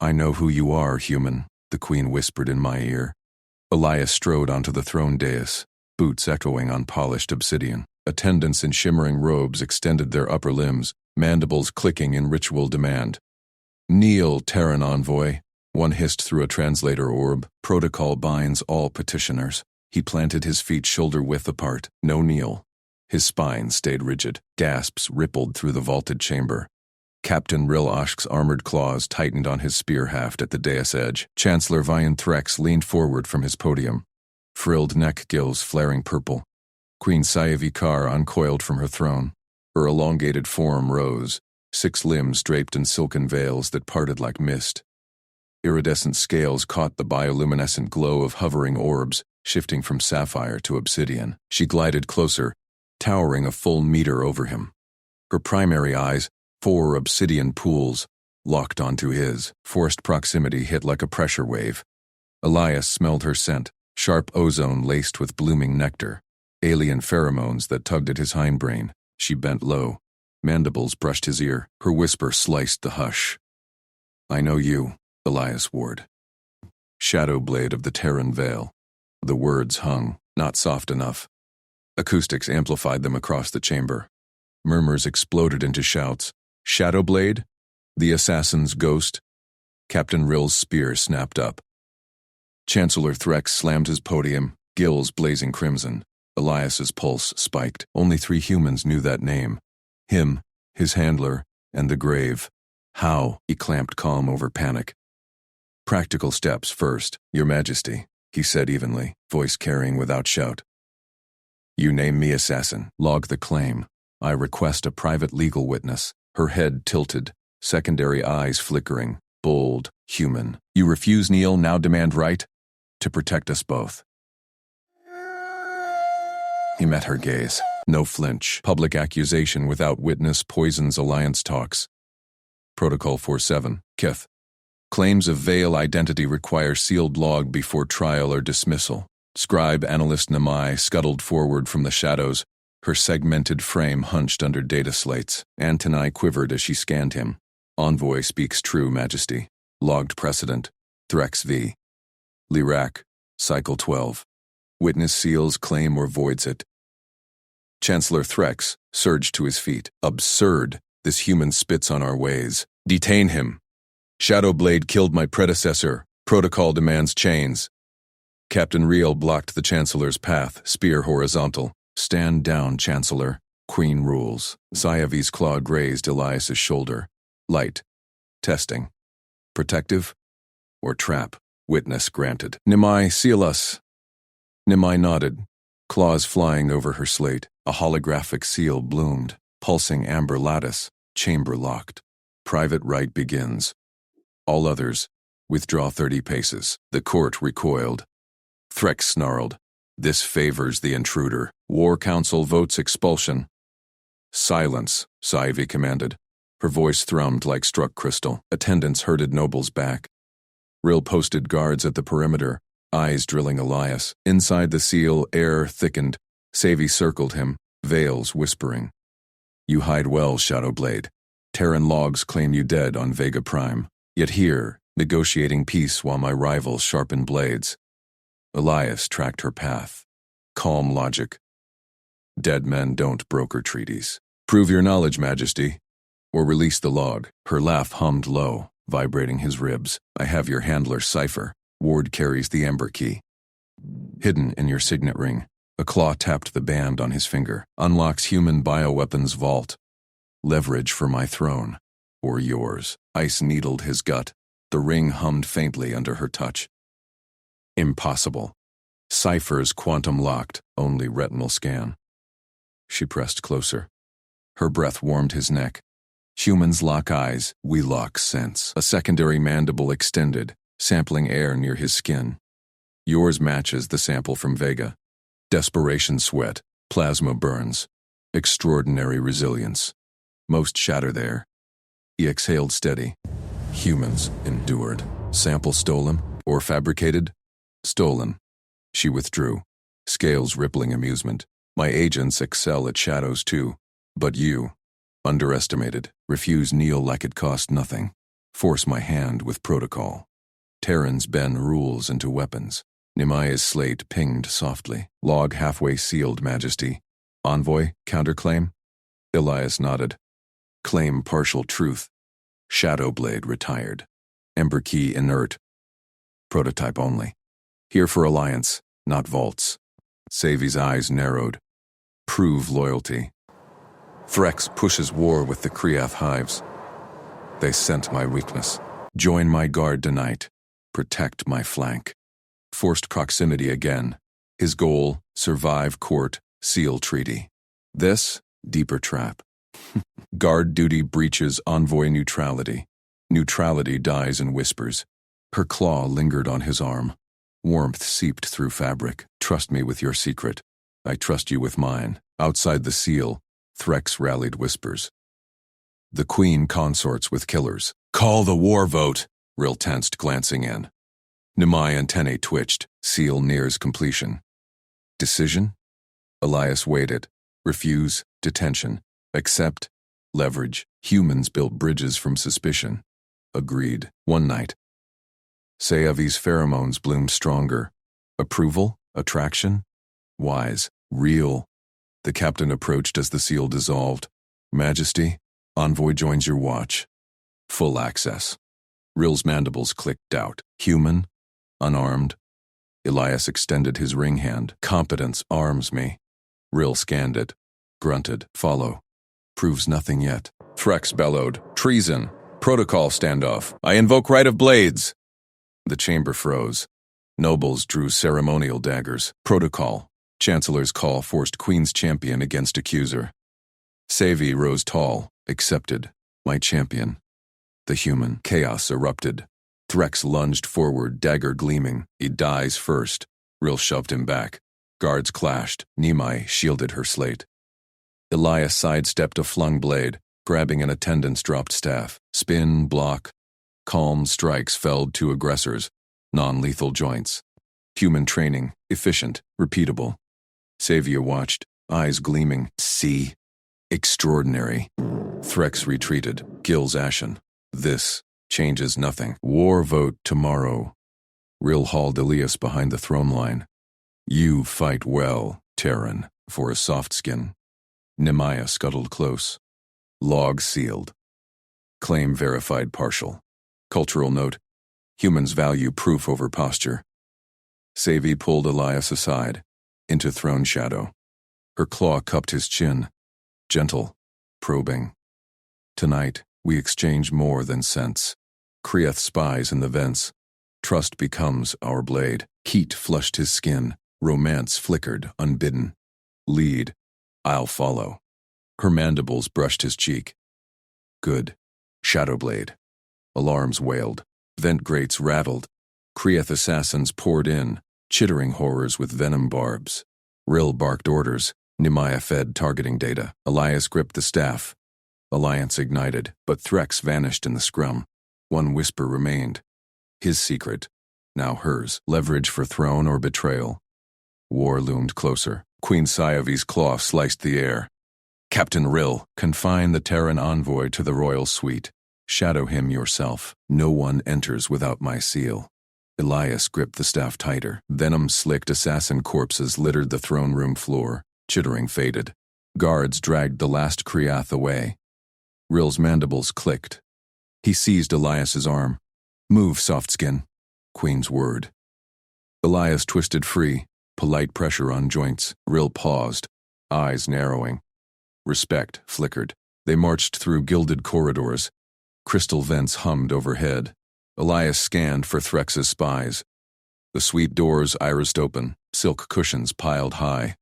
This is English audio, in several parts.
I know who you are, human, the queen whispered in my ear. Elias strode onto the throne dais, boots echoing on polished obsidian. Attendants in shimmering robes extended their upper limbs, mandibles clicking in ritual demand. Kneel, Terran envoy, one hissed through a translator orb. Protocol binds all petitioners. He planted his feet shoulder-width apart. No kneel. His spine stayed rigid. Gasps rippled through the vaulted chamber. Captain Rill-Oshk's armored claws tightened on his spear haft at the dais edge. Chancellor Vian Threx leaned forward from his podium, frilled neck gills flaring purple. Queen Sayavikar uncoiled from her throne. Her elongated form rose, 6 limbs draped in silken veils that parted like mist. Iridescent scales caught the bioluminescent glow of hovering orbs, shifting from sapphire to obsidian. She glided closer, towering a full meter over him. Her primary eyes, 4 obsidian pools, locked onto his. Forced proximity hit like a pressure wave. Elias smelled her scent, sharp ozone laced with blooming nectar, alien pheromones that tugged at his hindbrain. She bent low. Mandibles brushed his ear. Her whisper sliced the hush. I know you, Elias Ward. Shadow blade of the Terran veil. The words hung, not soft enough. Acoustics amplified them across the chamber. Murmurs exploded into shouts. Shadowblade? The assassin's ghost? Captain Rill's spear snapped up. Chancellor Threx slammed his podium, gills blazing crimson. Elias's pulse spiked. Only 3 humans knew that name. Him, his handler, and the grave. How? He clamped calm over panic. Practical steps first, Your Majesty, he said evenly, voice carrying without shout. You name me assassin. Log the claim. I request a private legal witness. Her head tilted, secondary eyes flickering, bold, human. You refuse kneel, now demand right? To protect us both. He met her gaze. No flinch. Public accusation without witness poisons alliance talks. Protocol 47. Kith. Claims of veil identity require sealed log before trial or dismissal. Scribe analyst Namai scuttled forward from the shadows, her segmented frame hunched under data slates. Antennae quivered as she scanned him. Envoy speaks true, Majesty. Logged precedent. Threx v. Lirac. Cycle 12. Witness seals claim or voids it. Chancellor Threx surged to his feet. Absurd. This human spits on our ways. Detain him. Shadowblade killed my predecessor. Protocol demands chains. Captain Riel blocked the Chancellor's path, spear horizontal. Stand down, Chancellor. Queen rules. Sayavi's claw grazed Elias's shoulder. Light. Testing. Protective? Or trap? Witness granted. Nimai, seal us. Nimai nodded, claws flying over her slate. A holographic seal bloomed, pulsing amber lattice, chamber locked. Private right begins. All others, withdraw 30 paces. The court recoiled. Threx snarled. This favors the intruder. War Council votes expulsion. Silence, Saivi commanded. Her voice thrummed like struck crystal. Attendants herded nobles back. Rill posted guards at the perimeter, eyes drilling Elias. Inside the seal, air thickened. Savi circled him, veils whispering. You hide well, Shadowblade. Terran logs claim you dead on Vega Prime. Yet here, negotiating peace while my rivals sharpen blades. Elias tracked her path. Calm logic. Dead men don't broker treaties. Prove your knowledge, Majesty, or release the log. Her laugh hummed low, vibrating his ribs. I have your handler's cipher. Ward carries the ember key. Hidden in your signet ring. A claw tapped the band on his finger. Unlocks human bioweapons vault. Leverage for my throne. Or yours. Ice needled his gut. The ring hummed faintly under her touch. Impossible. Ciphers quantum locked, only retinal scan. She pressed closer. Her breath warmed his neck. Humans lock eyes, we lock sense. A secondary mandible extended, sampling air near his skin. Yours matches the sample from Vega. Desperation sweat, plasma burns. Extraordinary resilience. Most shatter there. He exhaled steady. Humans endured. Sample stolen or fabricated? Stolen. She withdrew, scales rippling amusement. My agents excel at shadows too. But you, underestimated, refuse kneel like it cost nothing. Force my hand with protocol. Terrans bend rules into weapons. Nehemiah's slate pinged softly. Log halfway sealed, Majesty. Envoy, counterclaim? Elias nodded. Claim partial truth. Shadowblade retired. Ember key inert. Prototype only. Here for alliance, not vaults. Savi's eyes narrowed. Prove loyalty. Threx pushes war with the Kriath hives. They scent my weakness. Join my guard tonight. Protect my flank. Forced proximity again. His goal, survive court, seal treaty. This, deeper trap. Guard duty breaches envoy neutrality. Neutrality dies in whispers. Her claw lingered on his arm. Warmth seeped through fabric. Trust me with your secret. I trust you with mine. Outside the seal, Threx rallied whispers. The queen consorts with killers. Call the war vote, Rill tensed, glancing in. Nehemiah antennae twitched. Seal nears completion. Decision? Elias weighed it. Refuse, detention. Accept, leverage. Humans built bridges from suspicion. Agreed. One night. Seyavi's pheromones bloomed stronger. Approval? Attraction? Wise. Real. The captain approached as the seal dissolved. Majesty, envoy joins your watch. Full access. Rill's mandibles clicked out. Human? Unarmed? Elias extended his ring hand. Competence arms me. Rill scanned it. Grunted. Follow. Proves nothing yet. Threx bellowed. Treason. Protocol standoff. I invoke right of blades. The chamber froze. Nobles drew ceremonial daggers. Protocol. Chancellor's call forced Queen's champion against accuser. Savi rose tall. Accepted. My champion. The human. Chaos erupted. Threx lunged forward, dagger gleaming. He dies first. Rill shoved him back. Guards clashed. Nehemiah shielded her slate. Elias sidestepped a flung blade. Grabbing an attendant's dropped staff. Spin, block. Calm strikes felled two aggressors. Non-lethal joints. Human training. Efficient. Repeatable. Savia watched. Eyes gleaming. See? Extraordinary. Threx retreated. Gills ashen. This changes nothing. War vote tomorrow. Rill hauled Elias behind the throne line. You fight well, Terran, for a soft skin. Nehemiah scuttled close. Log sealed. Claim verified partial. Cultural note. Humans value proof over posture. Savi pulled Elias aside, into throne shadow. Her claw cupped his chin. Gentle, probing. Tonight, we exchange more than sense. Kriath spies in the vents. Trust becomes our blade. Heat flushed his skin. Romance flickered, unbidden. Lead. I'll follow. Her mandibles brushed his cheek. Good. Shadowblade. Alarms wailed. Vent grates rattled. Kriath assassins poured in, chittering horrors with venom barbs. Rill barked orders. Nehemiah fed targeting data. Elias gripped the staff. Alliance ignited, but Threx vanished in the scrum. One whisper remained. His secret, now hers. Leverage for throne or betrayal. War loomed closer. Queen Sayavi's claw sliced the air. Captain Rill, confine the Terran envoy to the royal suite. Shadow him yourself. No one enters without my seal. Elias gripped the staff tighter. Venom-slicked assassin corpses littered the throne room floor. Chittering faded. Guards dragged the last Kriath away. Rill's mandibles clicked. He seized Elias's arm. Move, Softskin. Queen's word. Elias twisted free. Polite pressure on joints. Rill paused. Eyes narrowing. Respect flickered. They marched through gilded corridors. Crystal vents hummed overhead. Elias scanned for Threx's spies. The suite doors irised open. Silk cushions piled high.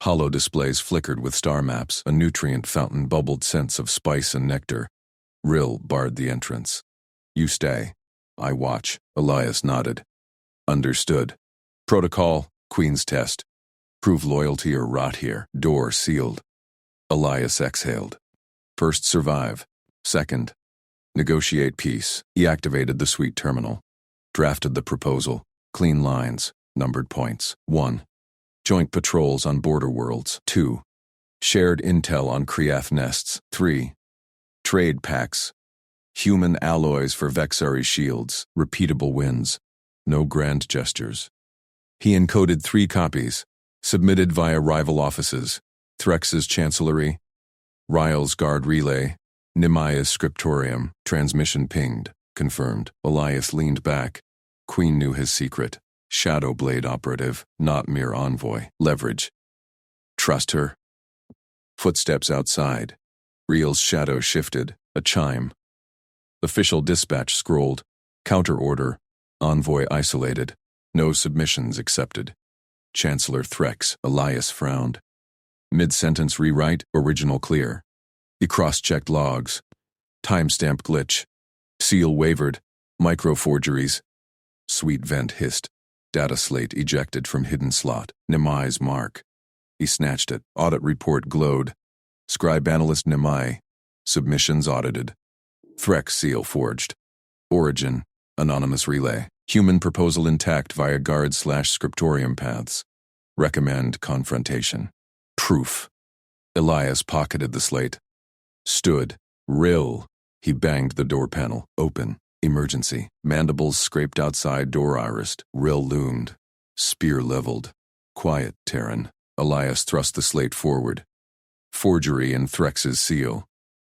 Hollow displays flickered with star maps. A nutrient fountain bubbled scents of spice and nectar. Rill barred the entrance. You stay. I watch. Elias nodded. Understood. Protocol, Queen's test. Prove loyalty or rot here. Door sealed. Elias exhaled. First, survive. Second, negotiate peace. He activated the suite terminal. Drafted the proposal. Clean lines. Numbered points. 1. Joint patrols on border worlds. 2. Shared intel on Kriath nests. 3. Trade pacts. Human alloys for Vexari shields, repeatable wins. No grand gestures. He encoded 3 copies, submitted via rival offices, Threx's Chancellery, Ryle's Guard Relay, Nemaya's Scriptorium. Transmission pinged, confirmed. Elias leaned back. Queen knew his secret. Shadowblade operative, not mere envoy. Leverage. Trust her. Footsteps outside. Real's shadow shifted. A chime. Official dispatch scrolled. Counter order. Envoy isolated. No submissions accepted. Chancellor Threx. Elias frowned. Mid-sentence rewrite. Original clear. He cross-checked logs. Timestamp glitch. Seal wavered. Micro-forgeries. Sweet vent hissed. Data slate ejected from hidden slot. Nemai's mark. He snatched it. Audit report glowed. Scribe analyst Nemai. Submissions audited. Threx seal forged. Origin. Anonymous relay. Human proposal intact via guard/scriptorium paths. Recommend confrontation. Proof. Elias pocketed the slate. Stood. Rill. He banged the door panel. Open. Emergency. Mandibles scraped outside door irised. Rill loomed. Spear leveled. Quiet, Terran. Elias thrust the slate forward. Forgery in Threx's seal.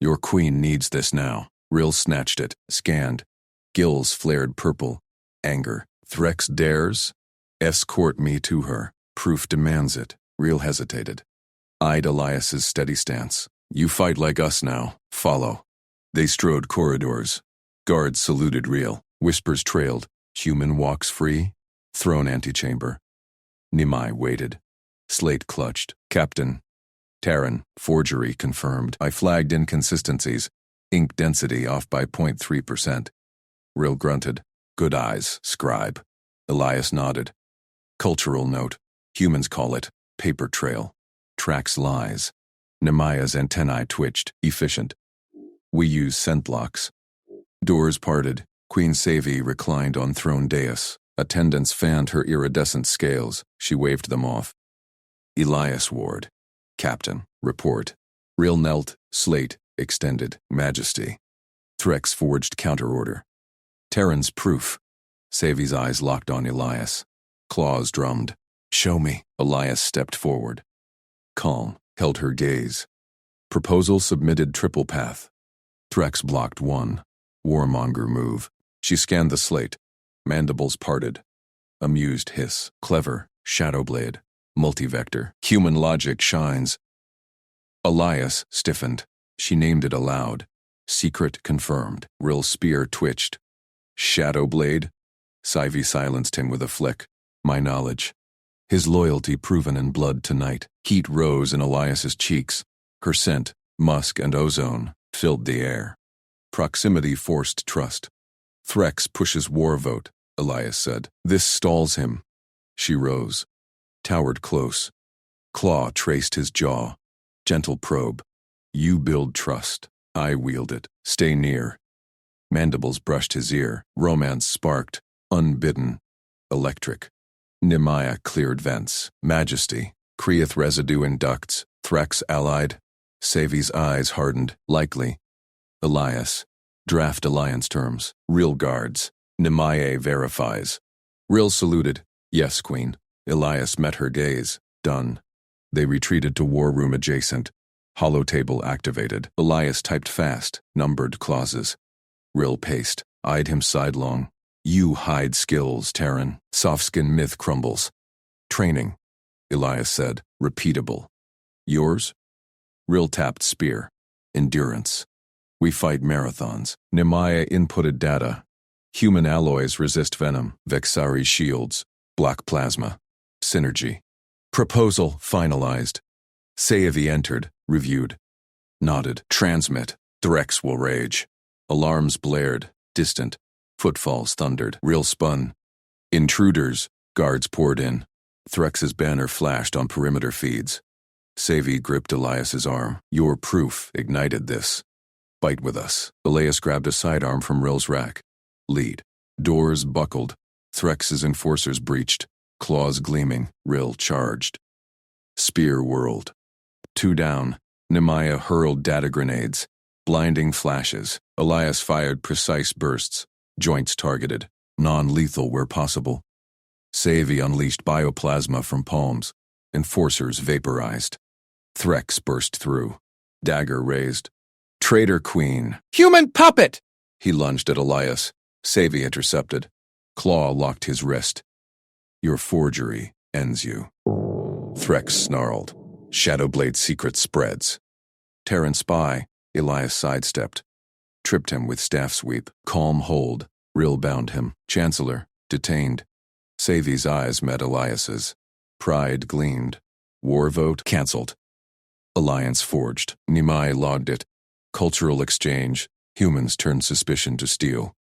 Your queen needs this now. Rill snatched it. Scanned. Gills flared purple. Anger. Threx dares? Escort me to her. Proof demands it. Rill hesitated. Eyed Elias's steady stance. You fight like us now. Follow. They strode corridors. Guards saluted Rill. Whispers trailed. Human walks free. Throne antechamber. Nemai waited. Slate clutched. Captain. Terran. Forgery confirmed. I flagged inconsistencies. Ink density off by 0.3%. Rill grunted. Good eyes, scribe. Elias nodded. Cultural note. Humans call it paper trail. Tracks lies. Nemaya's antennae twitched. Efficient. We use scent locks. Doors parted. Queen Savi reclined on throne dais. Attendants fanned her iridescent scales. She waved them off. Elias Ward. Captain. Report. Rill knelt. Slate. Extended. Majesty. Threx forged counterorder. Terran's proof. Savi's eyes locked on Elias. Claws drummed. Show me. Elias stepped forward. Calm. Held her gaze. Proposal submitted triple path. Threx blocked one. Warmonger move. She scanned the slate. Mandibles parted. Amused hiss. Clever. Shadowblade. Multivector. Human logic shines. Elias stiffened. She named it aloud. Secret confirmed. Rill's spear twitched. Shadowblade? Savi silenced him with a flick. My knowledge. His loyalty proven in blood tonight. Heat rose in Elias's cheeks. Her scent, musk and ozone, filled the air. Proximity forced trust. Threx pushes war vote, Elias said. This stalls him. She rose. Towered close. Claw traced his jaw. Gentle probe. You build trust. I wield it. Stay near. Mandibles brushed his ear. Romance sparked. Unbidden. Electric. Nemaya cleared vents. Majesty. Kreath residue in ducts. Threx allied. Savi's eyes hardened. Likely. Elias. Draft alliance terms. Rill guards. Nemaye verifies. Rill saluted. Yes, Queen. Elias met her gaze. Done. They retreated to war room adjacent. Holotable activated. Elias typed fast. Numbered clauses. Rill paced. Eyed him sidelong. You hide skills, Terran. Softskin myth crumbles. Training. Elias said. Repeatable. Yours? Rill tapped spear. Endurance. We fight marathons. Nemaya inputted data. Human alloys resist venom. Vexari shields. Black plasma. Synergy. Proposal finalized. Sayavi entered. Reviewed. Nodded. Transmit. Threx will rage. Alarms blared. Distant. Footfalls thundered. Rill spun. Intruders. Guards poured in. Threx's banner flashed on perimeter feeds. Savi gripped Elias's arm. Your proof ignited this. Fight with us. Elias grabbed a sidearm from Rill's rack. Lead. Doors buckled. Threx's enforcers breached. Claws gleaming. Rill charged. Spear whirled. Two down. Nemaya hurled data grenades. Blinding flashes. Elias fired precise bursts, joints targeted, non-lethal where possible. Savvy unleashed bioplasma from palms, enforcers vaporized. Threx burst through, dagger raised. Traitor Queen! Human puppet! He lunged at Elias. Savvy intercepted. Claw locked his wrist. Your forgery ends you. Threx snarled. Shadowblade secret spreads. Terran spy, Elias sidestepped. Tripped him with staff sweep. Calm hold. Rill bound him. Chancellor, detained. Savvy's eyes met Elias's. Pride gleamed. War vote cancelled. Alliance forged. Nimai logged it. Cultural exchange. Humans turned suspicion to steel.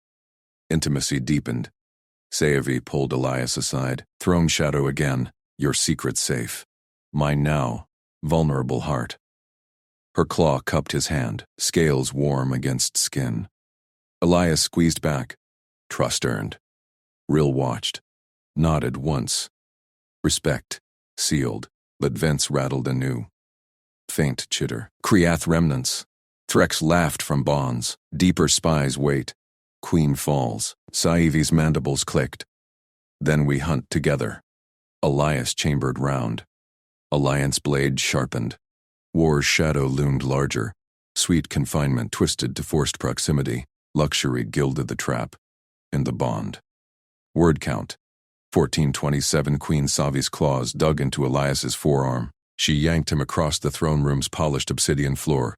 Intimacy deepened. Savvy pulled Elias aside. Throne shadow again. Your secret safe. Mine now. Vulnerable heart. Her claw cupped his hand, scales warm against skin. Elias squeezed back. Trust earned. Rill watched. Nodded once. Respect. Sealed, but vents rattled anew. Faint chitter. Kriath remnants. Threx laughed from bonds. Deeper spies wait. Queen falls. Saivi's mandibles clicked. Then we hunt together. Elias chambered round. Alliance blade sharpened. War's shadow loomed larger. Sweet confinement twisted to forced proximity. Luxury gilded the trap. And the bond. Word count. 1427. Queen Savi's claws dug into Elias's forearm. She yanked him across the throne room's polished obsidian floor.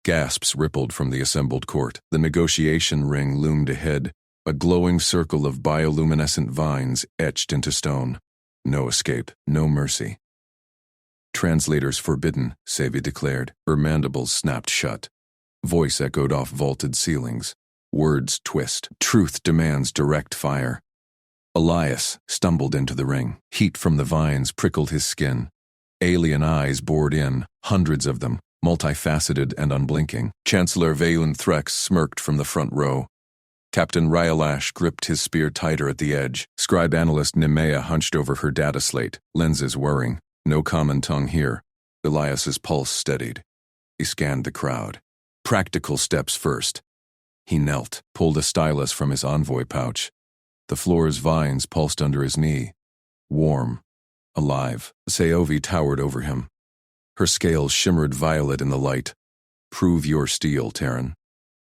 Gasps rippled from the assembled court. The negotiation ring loomed ahead, a glowing circle of bioluminescent vines etched into stone. No escape, no mercy. Translators forbidden, Savy declared. Her mandibles snapped shut. Voice echoed off vaulted ceilings. Words twist. Truth demands direct fire. Elias stumbled into the ring. Heat from the vines prickled his skin. Alien eyes bored in, hundreds of them, multifaceted and unblinking. Chancellor Vayun Threx smirked from the front row. Captain Ryalash gripped his spear tighter at the edge. Scribe analyst Nemea hunched over her data slate, lenses whirring. No common tongue here. Elias's pulse steadied. He scanned the crowd. Practical steps first. He knelt, pulled a stylus from his envoy pouch. The floor's vines pulsed under his knee. Warm. Alive. Seovi towered over him. Her scales shimmered violet in the light. Prove your steel, Terran.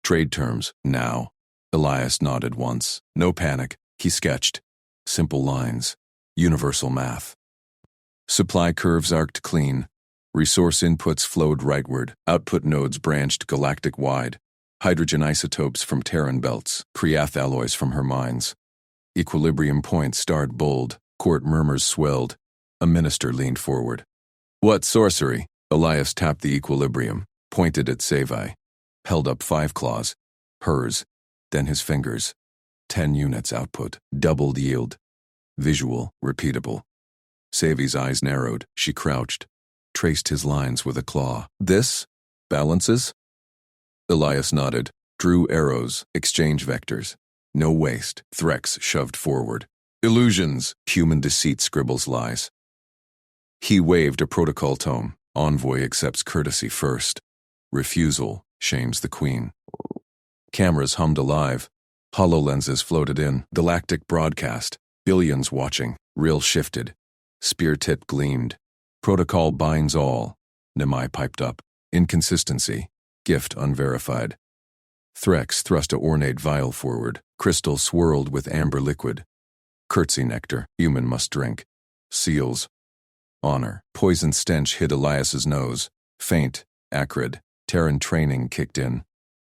Trade terms, now. Elias nodded once. No panic. He sketched. Simple lines. Universal math. Supply curves arced clean. Resource inputs flowed rightward. Output nodes branched galactic-wide. Hydrogen isotopes from Terran belts. Kriath alloys from her mines. Equilibrium points starred bold. Court murmurs swelled. A minister leaned forward. What sorcery? Elias tapped the equilibrium, pointed at Savai. Held up 5 claws. Hers. Then his fingers. 10 units output. Doubled yield. Visual, repeatable. Savi's eyes narrowed. She crouched. Traced his lines with a claw. This? Balances? Elias nodded. Drew arrows. Exchange vectors. No waste. Threx shoved forward. Illusions. Human deceit scribbles lies. He waved a protocol tome. Envoy accepts courtesy first. Refusal shames the queen. Cameras hummed alive. HoloLenses floated in. Galactic broadcast. Billions watching. Rill shifted. Spear tip gleamed. Protocol binds all. Nemai piped up. Inconsistency. Gift unverified. Threx thrust a ornate vial forward. Crystal swirled with amber liquid. Curtsy nectar. Human must drink. Seals. Honor. Poison stench hit Elias's nose. Faint. Acrid. Terran training kicked in.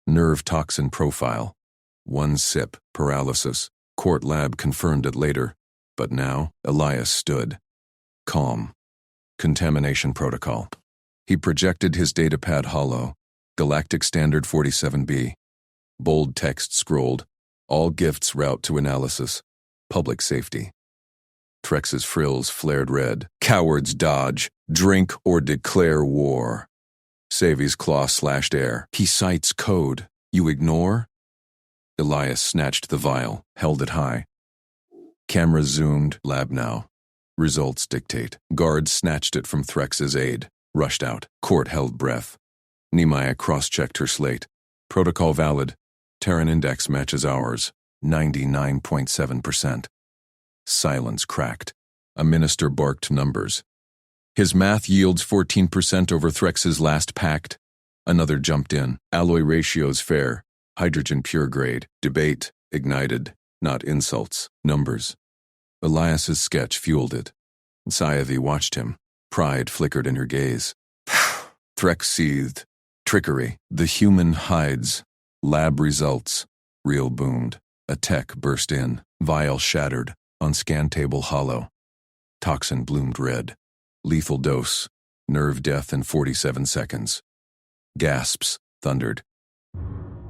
Nerve toxin profile. 1 sip. Paralysis. Court lab confirmed it later. But now, Elias stood. Calm. Contamination protocol. He projected his datapad hollow. Galactic Standard 47B. Bold text scrolled. All gifts route to analysis. Public safety. Trex's frills flared red. Cowards dodge. Drink or declare war. Savi's claw slashed air. He cites code. You ignore? Elias snatched the vial, held it high. Camera zoomed. Lab now. Results dictate. Guards snatched it from Threx's aide. Rushed out. Court held breath. Nemaya cross-checked her slate. Protocol valid. Terran index matches ours, 99.7%. Silence cracked. A minister barked numbers. His math yields 14% over Threx's last pact. Another jumped in. Alloy ratios fair. Hydrogen pure grade. Debate ignited, not insults. Numbers. Elias's sketch fueled it. Sci-Fi watched him. Pride flickered in her gaze. Threx seethed. Trickery. The human hides. Lab results. Real boomed. A tech burst in. Vial shattered. On scan table hollow. Toxin bloomed red. Lethal dose. Nerve death in 47 seconds. Gasps thundered.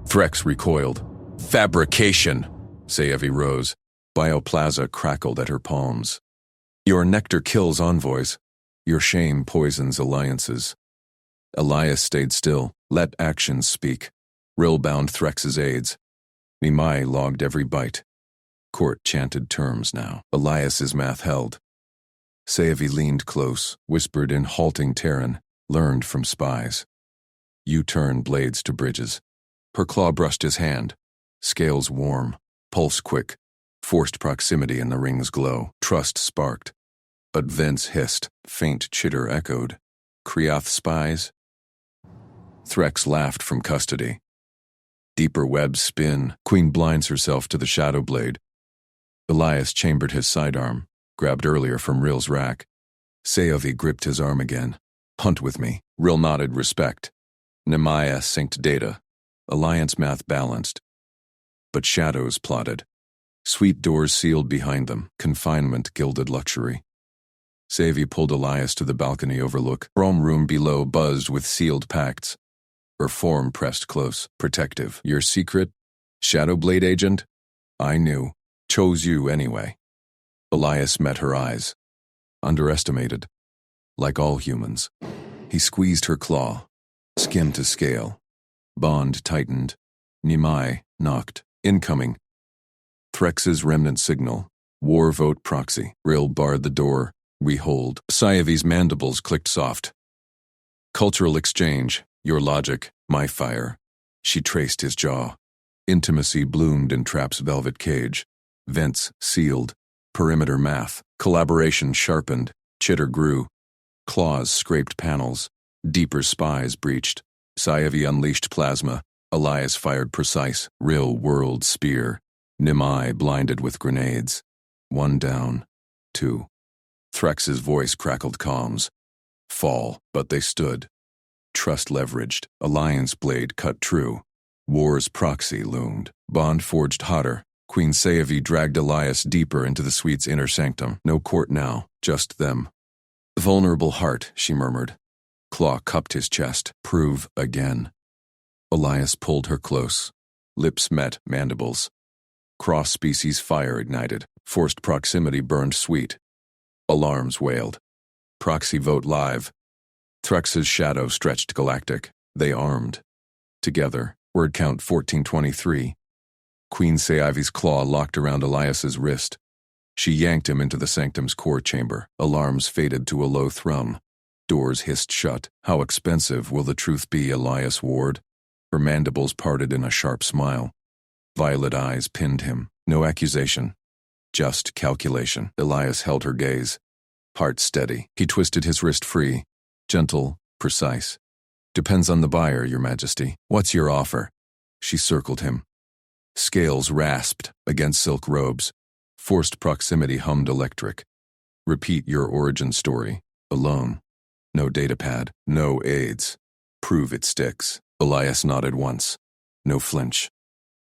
Threx recoiled. Fabrication! Sci-Fi rose. Bioplaza crackled at her palms. Your nectar kills envoys. Your shame poisons alliances. Elias stayed still. Let actions speak. Rill bound Threx's aides. Nimai logged every bite. Court chanted terms now. Elias's math held. Sci-Fi leaned close, whispered in halting Terran, learned from spies. U-turn blades to bridges. Her claw brushed his hand. Scales warm, pulse quick, forced proximity in the ring's glow. Trust sparked. But vents hissed, faint chitter echoed. Kriath spies? Threx laughed from custody. Deeper webs spin. Queen blinds herself to the shadow blade. Elias chambered his sidearm, grabbed earlier from Rill's rack. Sci-Fi gripped his arm again. Hunt with me. Rill nodded respect. Nemaya synced data. Alliance math balanced. But shadows plotted. Sweet doors sealed behind them. Confinement gilded luxury. Sci-Fi pulled Elias to the balcony overlook. Chrome room below buzzed with sealed pacts. Her form pressed close. Protective. Your secret? Shadowblade agent? I knew. Chose you anyway. Elias met her eyes. Underestimated. Like all humans. He squeezed her claw. Skin to scale. Bond tightened. Nimai knocked. Incoming. Threx's remnant signal. War vote proxy. Rill barred the door. We hold. Sci-Fi's mandibles clicked soft. Cultural exchange. Your logic. My fire. She traced his jaw. Intimacy bloomed in Trap's velvet cage. Vents sealed. Perimeter math. Collaboration sharpened. Chitter grew. Claws scraped panels. Deeper spies breached. Sci-Fi unleashed plasma. Elias fired precise. Rill whirled spear. Nimai blinded with grenades. One down. Two. Threx's voice crackled comms. Fall, but they stood. Trust leveraged. Alliance blade cut true. War's proxy loomed. Bond forged hotter. Queen Sci-Fi dragged Elias deeper into the suite's inner sanctum. No court now, just them. Vulnerable heart, she murmured. Claw cupped his chest. Prove again. Elias pulled her close. Lips met mandibles. Cross-species fire ignited. Forced proximity burned sweet. Alarms wailed. Proxy vote live. Threx's shadow stretched galactic. They armed. Together, word count 1423. Queen Sci-Fi's claw locked around Elias's wrist. She yanked him into the sanctum's core chamber. Alarms faded to a low thrum. Doors hissed shut. How expensive will the truth be, Elias Ward? Her mandibles parted in a sharp smile. Violet eyes pinned him. No accusation. Just calculation. Elias held her gaze. Heart steady. He twisted his wrist free. Gentle, precise. Depends on the buyer, Your Majesty. What's your offer? She circled him. Scales rasped against silk robes. Forced proximity hummed electric. Repeat your origin story. Alone. No datapad. No aids. Prove it sticks. Elias nodded once. No flinch.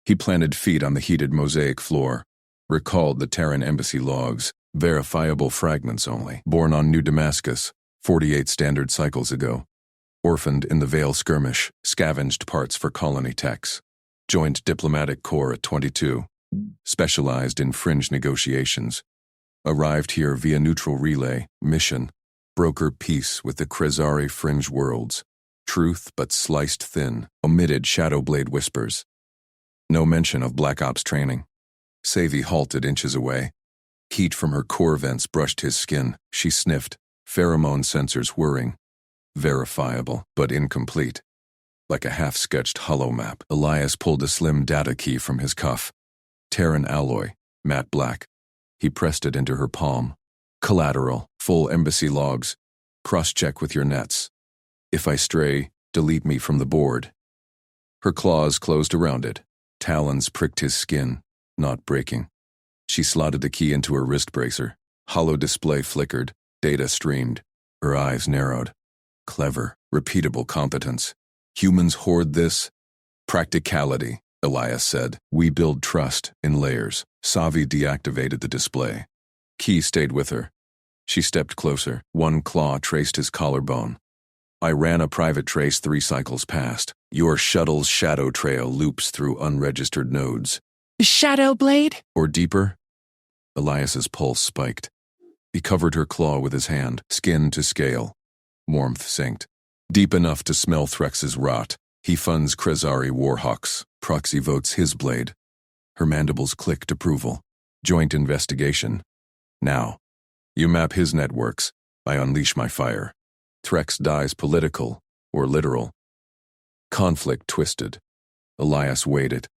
He planted feet on the heated mosaic floor. Recalled the Terran embassy logs. Verifiable fragments only. Born on New Damascus. 48 standard cycles ago. Orphaned in the Vale skirmish. Scavenged parts for colony techs. Joined diplomatic corps at 22. Specialized in fringe negotiations. Arrived here via neutral relay. Mission. Broker peace with the Krezari fringe worlds. Truth but sliced thin. Omitted Shadowblade whispers. No mention of Black Ops training. Sci-Fi halted inches away. Heat from her core vents brushed his skin. She sniffed. Pheromone sensors whirring. Verifiable, but incomplete. like a half-sketched hollow map. Elias pulled a slim data key from his cuff. Terran alloy, matte black. He pressed it into her palm. Collateral, full embassy logs. Cross-check with your nets. If I stray, delete me from the board. Her claws closed around it. Talons pricked his skin, not breaking. She slotted the key into her wrist bracer. Hollow display flickered. Data streamed. Her eyes narrowed. Clever, repeatable competence. Humans hoard this? Practicality, Elias said. We build trust in layers. Savi deactivated the display. Key stayed with her. She stepped closer. One claw traced his collarbone. I ran a private trace 3 cycles past. Your shuttle's shadow trail loops through unregistered nodes. Shadow blade? Or deeper? Elias's pulse spiked. He covered her claw with his hand, skin to scale. Warmth synced. Deep enough to smell Threx's rot. He funds Krezari Warhawks. Proxy votes his blade. Her mandibles clicked approval. Joint investigation. Now. You map his networks. I unleash my fire. Threx dies political or literal. Conflict twisted. Elias waited.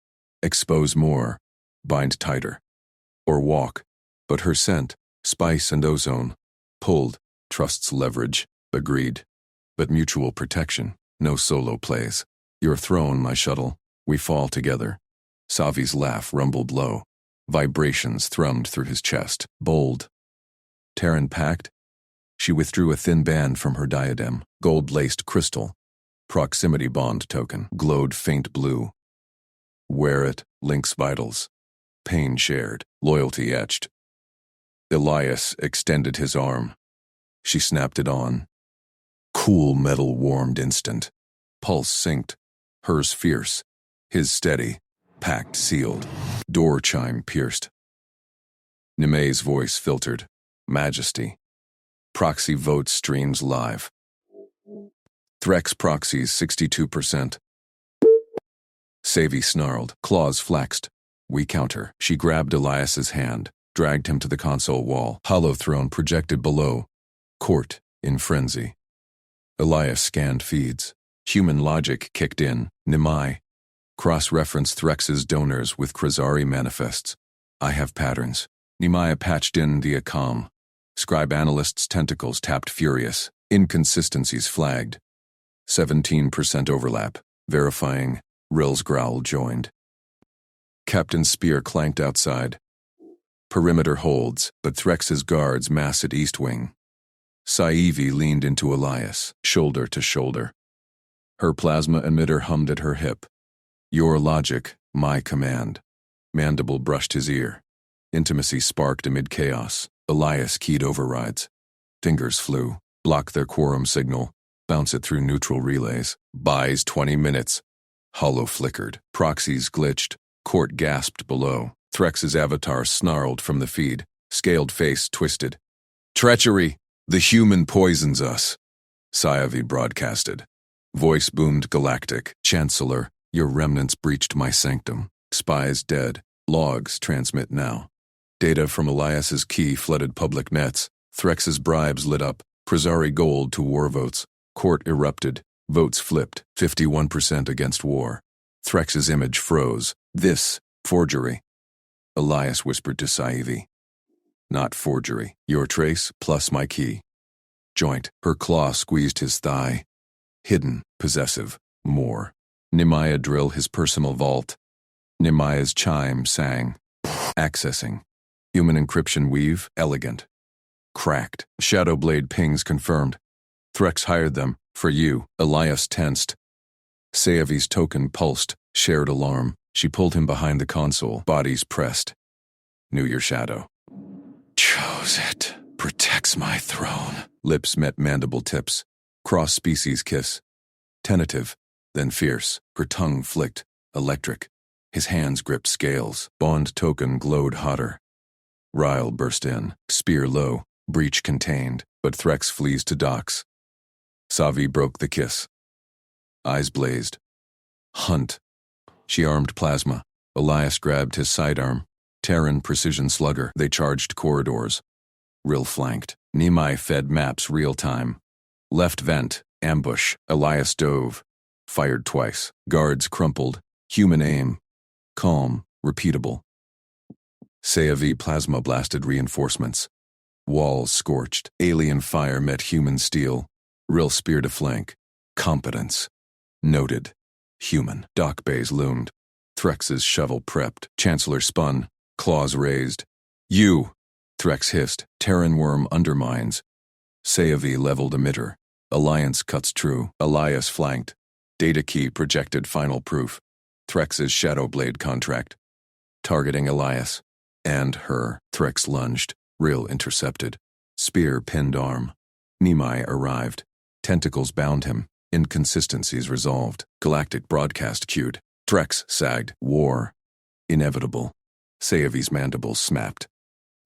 Expose more. Bind tighter. Or walk. But her scent, spice and ozone. Pulled. Trusts leverage. Agreed. But mutual protection. No solo plays. Your throne, my shuttle. We fall together. Savi's laugh rumbled low. Vibrations thrummed through his chest. Bold. Terran pact? She withdrew a thin band from her diadem. Gold-laced crystal. Proximity bond token. Glowed faint blue. Wear it. Links vitals. Pain shared. Loyalty etched. Elias extended his arm. She snapped it on. Cool metal warmed instant. Pulse synced. Hers fierce. His steady. Pact sealed. Door chime pierced. Nime's voice filtered. Majesty. Proxy vote streams live. Threx proxies 62%. Savi snarled. Claws flexed. We counter. She grabbed Elias's hand, dragged him to the console wall. Hollow throne projected below. Court in frenzy. Elias scanned feeds. Human logic kicked in. Nimai. Cross-referenced Threx's donors with Krezari manifests. I have patterns. Nimai patched in the Akam. Scribe analyst's tentacles tapped furious. Inconsistencies flagged. 17% overlap. Verifying. Rill's growl joined. Captain's spear clanked outside. Perimeter holds, but Threx's guards mass at East Wing. Saivi leaned into Elias, shoulder to shoulder. Her plasma emitter hummed at her hip. Your logic, my command. Mandible brushed his ear. Intimacy sparked amid chaos. Elias keyed overrides. Fingers flew. Block their quorum signal. Bounce it through neutral relays. Buys 20 minutes. Hollow flickered. Proxies glitched. Court gasped below. Threx's avatar snarled from the feed. Scaled face twisted. Treachery! The human poisons us. Sayavi broadcasted. Voice boomed galactic. Chancellor, your remnants breached my sanctum. Spies dead. Logs transmit now. Data from Elias's key flooded public nets. Threx's bribes lit up. Krezari gold to war votes. Court erupted. Votes flipped. 51% against war. Threx's image froze. This, forgery. Elias whispered to Saivi. Not forgery. Your trace plus my key. Joint. Her claw squeezed his thigh. Hidden, possessive, more. Nimaya drill his personal vault. Nimaya's chime sang. Accessing. Human encryption weave, elegant. Cracked. Shadow blade pings confirmed. Threx hired them. For you. Elias tensed. Sayavi's token pulsed. Shared alarm. She pulled him behind the console. Bodies pressed. Knew your shadow. Chose it. Protects my throne. Lips met mandible tips. Cross-species kiss. Tentative, then fierce. Her tongue flicked. Electric. His hands gripped scales. Bond token glowed hotter. Ryle burst in. Spear low. Breach contained. But Threx flees to docks. Savi broke the kiss. Eyes blazed. Hunt. She armed plasma. Elias grabbed his sidearm. Terran precision slugger. They charged corridors. Rill flanked. Nimai fed maps real time. Left vent. Ambush. Elias dove. Fired twice. Guards crumpled. Human aim. Calm. Repeatable. SciFi plasma blasted reinforcements. Walls scorched. Alien fire met human steel. Rill spear to flank. Competence. Noted. Human. Dock bays loomed. Threx's shovel prepped. Chancellor spun. Claws raised. You! Threx hissed. Terran worm undermines. SciFi leveled emitter. Alliance cuts true. Elias flanked. Data key projected final proof. Threx's shadow blade contract. Targeting Elias. And her. Threx lunged. Rill intercepted. Spear pinned arm. Nimai arrived. Tentacles bound him. Inconsistencies resolved. Galactic broadcast cued. Threx sagged. War. Inevitable. SciFi's mandibles snapped.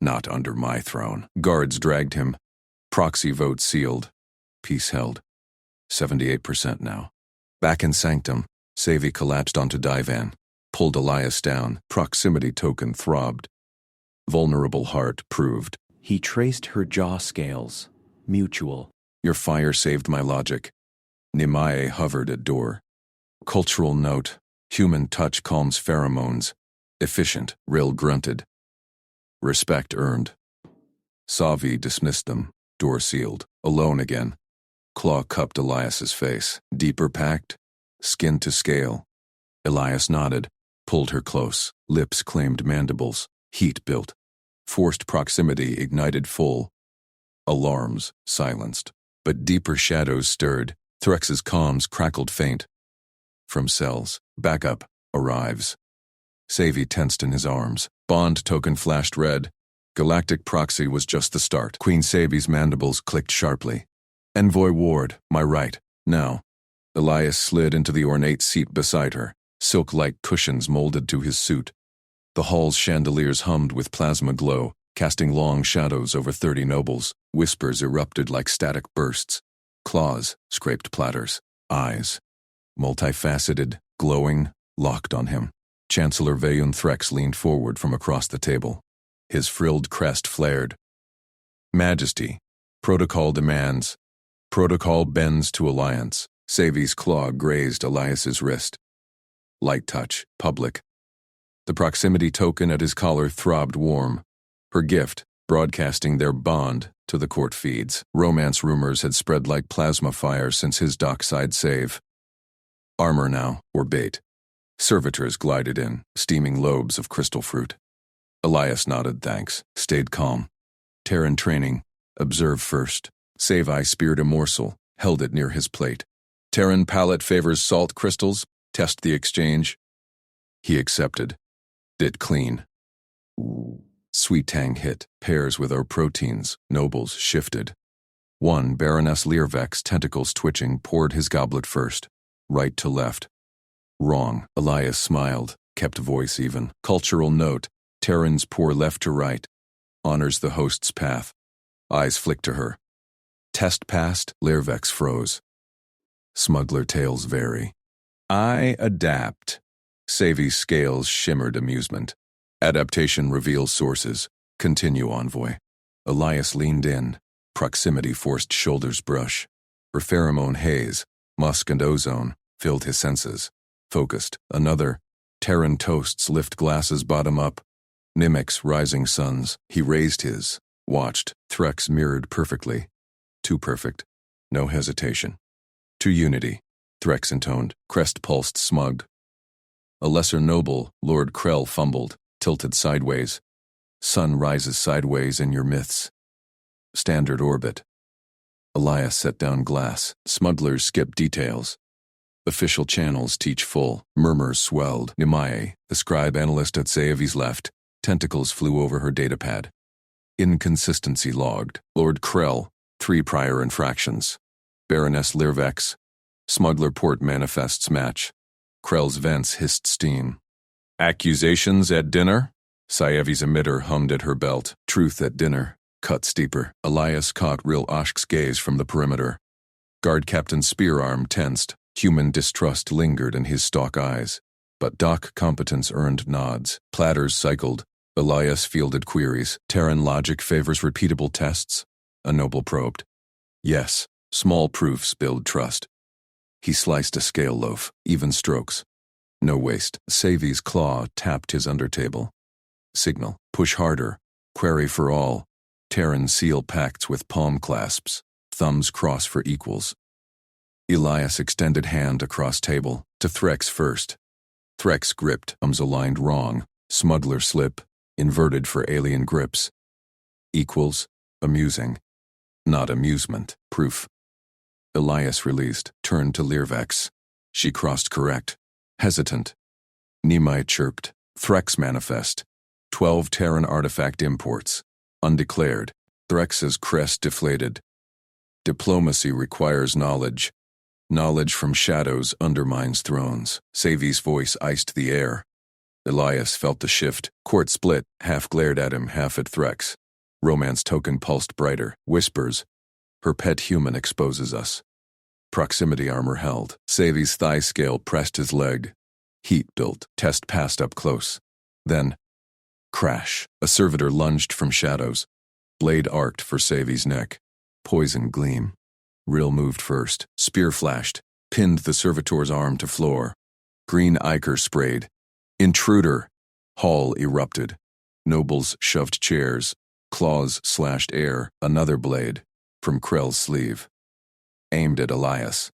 Not under my throne. Guards dragged him. Proxy vote sealed. Peace held. 78% now. Back in Sanctum, SciFi collapsed onto divan. Pulled Elias down. Proximity token throbbed. Vulnerable heart proved. He traced her jaw scales. Mutual. Your fire saved my logic. Nimai hovered at door. Cultural note. Human touch calms pheromones. Efficient. Rill grunted. Respect earned. Savi dismissed them. Door sealed. Alone again. Claw cupped Elias's face. Deeper packed. Skin to scale. Elias nodded. Pulled her close. Lips claimed mandibles. Heat built. Forced proximity ignited full. Alarms silenced. But deeper shadows stirred. Threx's comms crackled faint. From cells. Backup. Arrives. SciFi tensed in his arms. Bond token flashed red. Galactic proxy was just the start. Queen SciFi's mandibles clicked sharply. Envoy Ward, my right. Now. Elias slid into the ornate seat beside her. Silk-like cushions molded to his suit. The hall's chandeliers hummed with plasma glow, casting long shadows over 30 nobles. Whispers erupted like static bursts. Claws scraped platters. Eyes. Multifaceted, glowing, locked on him. Chancellor Veyun Threx leaned forward from across the table. His frilled crest flared. Majesty. Protocol demands. Protocol bends to alliance. SciFi's claw grazed Elias's wrist. Light touch. Public. The proximity token at his collar throbbed warm. Her gift, broadcasting their bond to the court feeds. Romance rumors had spread like plasma fire since his dockside save. Armor now, or bait. Servitors glided in, steaming lobes of crystal fruit. Elias nodded thanks, stayed calm. Terran training, observe first. SciFi speared a morsel, held it near his plate. Terran palate favors salt crystals, test the exchange. He accepted. Did clean. Sweet tang hit, pairs with our proteins, nobles shifted. One, Baroness Learvex, tentacles twitching, poured his goblet first. Right to left. Wrong. Elias smiled, kept voice even. Cultural note. Terrans pour left to right. Honors the host's path. Eyes flicked to her. Test passed. Learvex froze. Smuggler tales vary. I adapt. SciFi's scales shimmered amusement. Adaptation reveals sources. Continue, envoy. Elias leaned in. Proximity forced shoulders brush. Her pheromone haze, musk and ozone, filled his senses. Focused. Another. Terran toasts lift glasses bottom up. Nimics rising suns. He raised his. Watched. Threx mirrored perfectly. Too perfect. No hesitation. To unity. Threx intoned. Crest pulsed smug. A lesser noble, Lord Krell fumbled, tilted sideways. Sun rises sideways in your myths. Standard orbit. Elias set down glass. Smugglers skip details. Official channels teach full. Murmurs swelled. Nimae, the scribe analyst at SciFi's left, tentacles flew over her datapad. Inconsistency logged. Lord Krell, 3 prior infractions. Baroness Learvex, smuggler port manifests match. Krell's vents hissed steam. Accusations at dinner? SciFi's emitter hummed at her belt. Truth at dinner. Cut steeper. Elias caught Rill Oshk's gaze from the perimeter. Guard Captain Speararm tensed. Human distrust lingered in his stalk eyes. But Doc competence earned nods. Platters cycled. Elias fielded queries. Terran logic favors repeatable tests. A noble probed. Yes, small proofs build trust. He sliced a scale loaf, even strokes. No waste. Savi's claw tapped his undertable. Signal. Push harder. Query for all. Terran seal pacts with palm clasps. Thumbs cross for equals. Elias extended hand across table, to Threx first. Threx gripped, thumbs aligned wrong. Smuggler slip, inverted for alien grips. Equals, amusing. Not amusement, proof. Elias released, turned to Lirvex. She crossed correct. Hesitant. Nimai chirped. Threx manifest. 12 Terran artifact imports. Undeclared. Threx's crest deflated. Diplomacy requires knowledge. Knowledge from shadows undermines thrones. Savi's voice iced the air. Elias felt the shift. Court split, half glared at him, half at Threx. Romance token pulsed brighter. Whispers. Her pet human exposes us. Proximity armor held. Savi's thigh scale pressed his leg. Heat built. Test passed up close. Then, crash. A servitor lunged from shadows. Blade arced for Savi's neck. Poison gleam. Rill moved first. Spear flashed. Pinned the servitor's arm to floor. Green ichor sprayed. Intruder. Hall erupted. Nobles shoved chairs. Claws slashed air. Another blade. From Krell's sleeve. Aimed at Elias.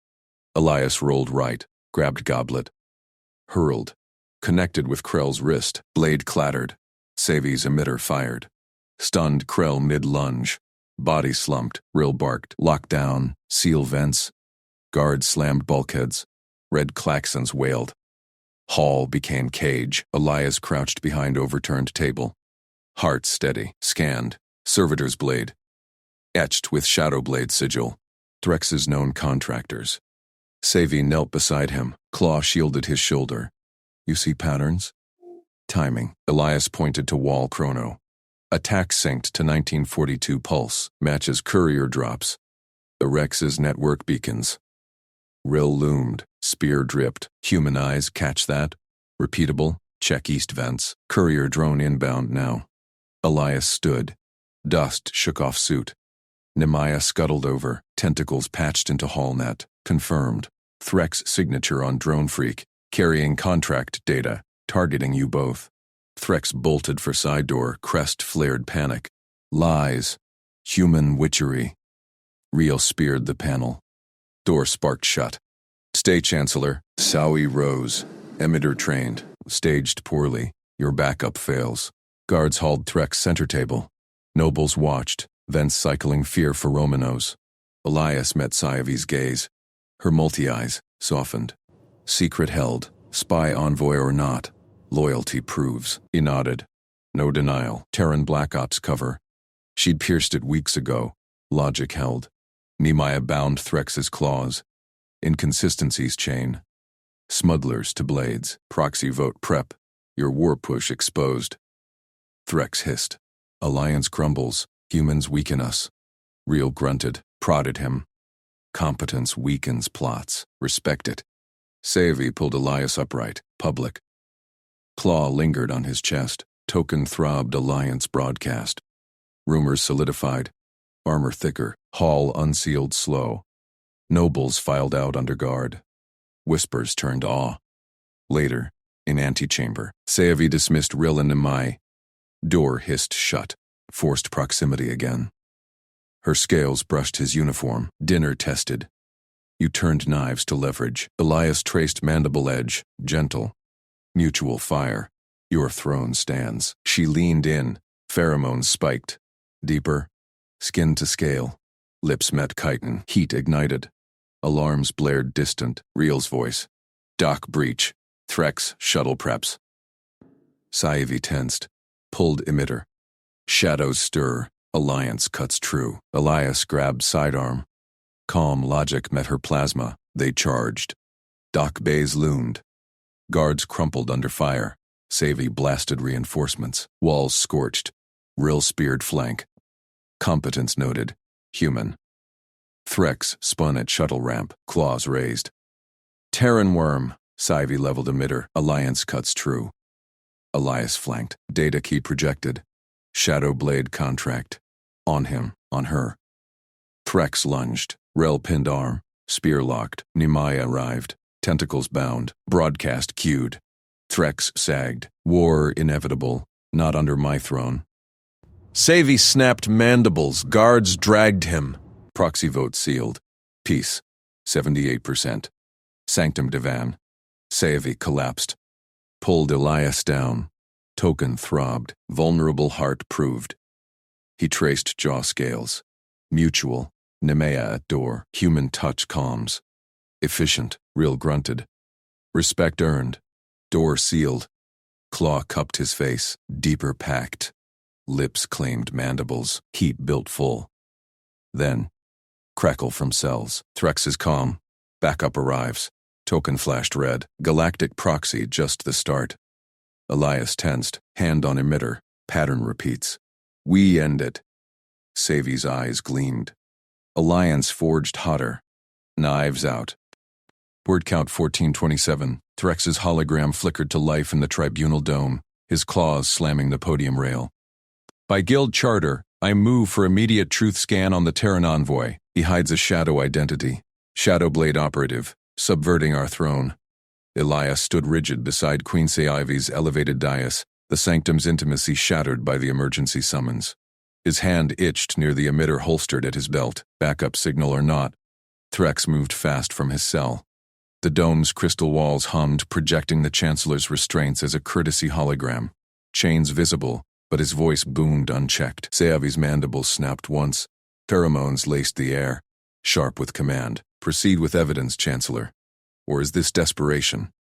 Elias rolled right. Grabbed goblet. Hurled. Connected with Krell's wrist. Blade clattered. Savi's emitter fired. Stunned Krell mid-lunge. Body slumped. Rill barked. Lockdown. Seal vents. Guards slammed bulkheads. Red klaxons wailed. Hall became cage. Elias crouched behind overturned table. Heart steady. Scanned. Servitor's blade. Etched with shadow blade sigil. Threx's known contractors. Savi knelt beside him. Claw shielded his shoulder. You see patterns? Timing. Elias pointed to wall chrono. Attack synced to 1942 pulse. Matches courier drops. The Rex's network beacons. Rill loomed. Spear dripped. Human eyes catch that. Repeatable. Check east vents. Courier drone inbound now. Elias stood. Dust shook off suit. Nemaya scuttled over. Tentacles patched into hall net. Confirmed. Threx signature on drone freak. Carrying contract data. Targeting you both. Threx bolted for side door. Crest flared panic. Lies. Human witchery. Reel speared the panel. Door sparked shut. Stay, Chancellor. Sawi rose. Emitter trained. Staged poorly. Your backup fails. Guards hauled Threx center table. Nobles watched. Vents cycling fear for Romanos. Elias met Sayavi's gaze. Her multi-eyes softened. Secret held. Spy envoy or not. Loyalty proves. He nodded. No denial. Terran Black Ops cover. She'd pierced it weeks ago. Logic held. Nemaya bound Threx's claws. Inconsistencies chain. Smugglers to blades. Proxy vote prep. Your war push exposed. Threx hissed. Alliance crumbles. Humans weaken us. Real grunted. Prodded him. Competence weakens plots. Respect it. Savi pulled Elias upright. Public. Claw lingered on his chest. Token throbbed Alliance broadcast. Rumors solidified. Armor thicker. Hall unsealed slow. Nobles filed out under guard. Whispers turned awe. Later, in antechamber, Savi dismissed Rill and Nimai. Door hissed shut. Forced proximity again. Her scales brushed his uniform. Dinner tested. You turned knives to leverage. Elias traced mandible edge. Gentle. Mutual fire. Your throne stands. She leaned in. Pheromones spiked. Deeper. Skin to scale. Lips met chitin. Heat ignited. Alarms blared distant. Reel's voice. Dock breach. Threx shuttle preps. Sayavi tensed. Pulled emitter. Shadows stir. Alliance cuts true. Elias grabbed sidearm. Calm logic met her plasma. They charged. Dock bays loomed. Guards crumpled under fire. Savi blasted reinforcements. Walls scorched. Rill speared flank. Competence noted. Human. Threx spun at shuttle ramp. Claws raised. Terran worm. Savi leveled emitter. Alliance cuts true. Elias flanked. Data key projected. Shadow blade contract. On him. On her. Threx lunged. Rel pinned arm. Spear locked. Nemaya arrived. Tentacles bound. Broadcast cued. Threx sagged. War inevitable. Not under my throne. Savvy snapped mandibles. Guards dragged him. Proxy vote sealed. Peace. 78%. Sanctum divan. Savvy collapsed. Pulled Elias down. Token throbbed. Vulnerable heart proved. He traced jaw scales. Mutual. Nemea at door. Human touch calms. Efficient. Real grunted. Respect earned. Door sealed. Claw cupped his face. Deeper packed. Lips claimed mandibles. Heat built full. Then, crackle from cells. Threx is calm. Backup arrives. Token flashed red. Galactic proxy just the start. Elias tensed. Hand on emitter. Pattern repeats. We end it. Savvy's eyes gleamed. Alliance forged hotter. Knives out. Word count 1427. Threx's hologram flickered to life in the tribunal dome, his claws slamming the podium rail. By guild charter, I move for immediate truth scan on the Terran envoy. He hides a shadow identity. Shadowblade operative, subverting our throne. Elias stood rigid beside Queen Seivi's elevated dais, the sanctum's intimacy shattered by the emergency summons. His hand itched near the emitter holstered at his belt, backup signal or not. Threx moved fast from his cell. The dome's crystal walls hummed, projecting the Chancellor's restraints as a courtesy hologram. Chains visible, but his voice boomed unchecked. Seivi's mandibles snapped once. Pheromones laced the air, sharp with command. Proceed with evidence, Chancellor. Or is this desperation?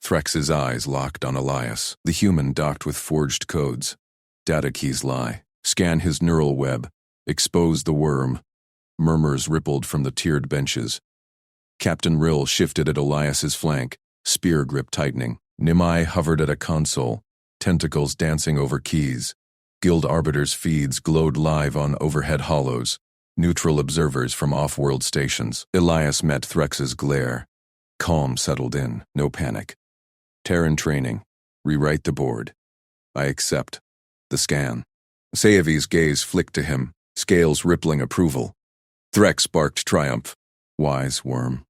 Threx's eyes locked on Elias, the human docked with forged codes. Data keys lie. Scan his neural web. Expose the worm. Murmurs rippled from the tiered benches. Captain Rill shifted at Elias's flank, spear grip tightening. Nimai hovered at a console, tentacles dancing over keys. Guild arbiters' feeds glowed live on overhead hollows. Neutral observers from off-world stations. Elias met Threx's glare. Calm settled in, no panic. Terran training. Rewrite the board. I accept. The scan. Seivi's gaze flicked to him, scales rippling approval. Threx barked triumph. Wise worm.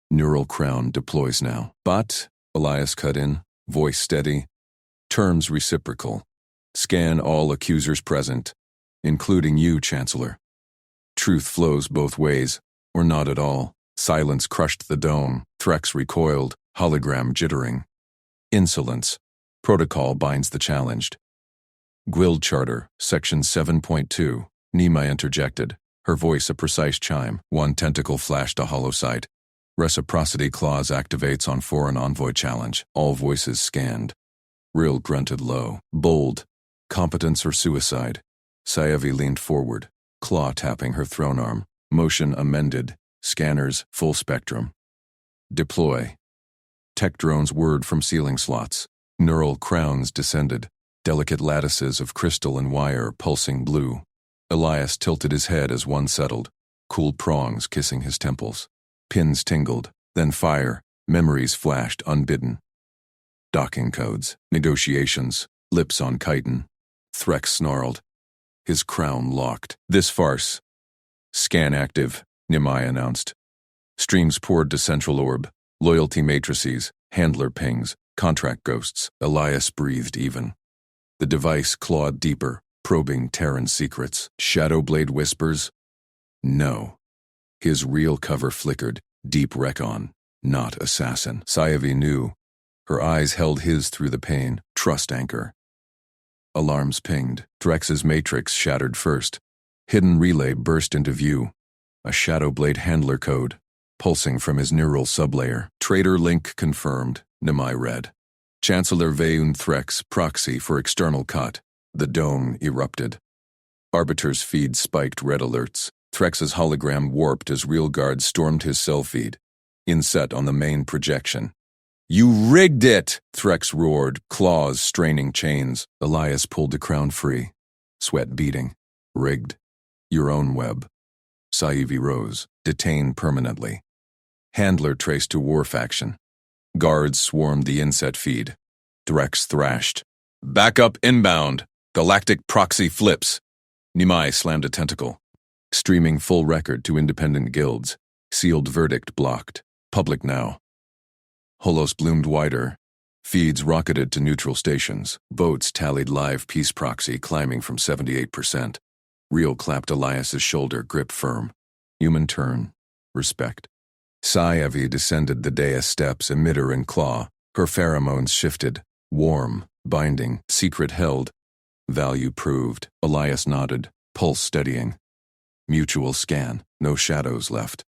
Neural crown deploys now. But, Elias cut in, voice steady, terms reciprocal. Scan all accusers present, including you, Chancellor. Truth flows both ways, or not at all. Silence crushed the dome. Threx recoiled, hologram jittering. Insolence. Protocol binds the challenged. Guild Charter, Section 7.2. Nima interjected, her voice a precise chime. One tentacle flashed a hollow sight. Reciprocity clause activates on foreign envoy challenge. All voices scanned. Rill grunted low. Bold. Competence or suicide. Seivi leaned forward, claw tapping her throne arm. Motion amended. Scanners full spectrum. Deploy. Tech drones whirred from ceiling slots. Neural crowns descended. Delicate lattices of crystal and wire pulsing blue. Elias tilted his head as one settled. Cool prongs kissing his temples. Pins tingled, then fire. Memories flashed unbidden. Docking codes. Negotiations. Lips on chitin. Threx snarled. His crown locked. This farce. Scan active, Nimai announced. Streams poured to central orb. Loyalty matrices. Handler pings. Contract ghosts. Elias breathed even. The device clawed deeper, probing Terran secrets. Shadowblade whispers. No. His real cover flickered. Deep recon. Not assassin. Seivi knew. Her eyes held his through the pain. Trust anchor. Alarms pinged. Threx's matrix shattered first. Hidden relay burst into view. A Shadowblade handler code, pulsing from his neural sublayer. Traitor link confirmed, Nimai read. Chancellor Veun Threx, proxy for external cut. The dome erupted. Arbiter's feed spiked red alerts. Threx's hologram warped as real guards stormed his cell feed. Inset on the main projection. You rigged it! Threx roared, claws straining chains. Elias pulled the crown free. Sweat beating. Rigged. Your own web. Seivi rose, detained permanently. Handler traced to war faction. Guards swarmed the inset feed. Threx thrashed. Backup inbound. Galactic proxy flips. Nimai slammed a tentacle. Streaming full record to independent guilds. Sealed verdict blocked. Public now. Holos bloomed wider. Feeds rocketed to neutral stations. Votes tallied live peace proxy climbing from 78%. Real clapped Elias's shoulder, grip firm. Human turn. Respect. Sci-Fi descended the dais steps, emitter and claw. Her pheromones shifted. Warm. Binding. Secret held. Value proved. Elias nodded. Pulse steadying. Mutual scan. No shadows left.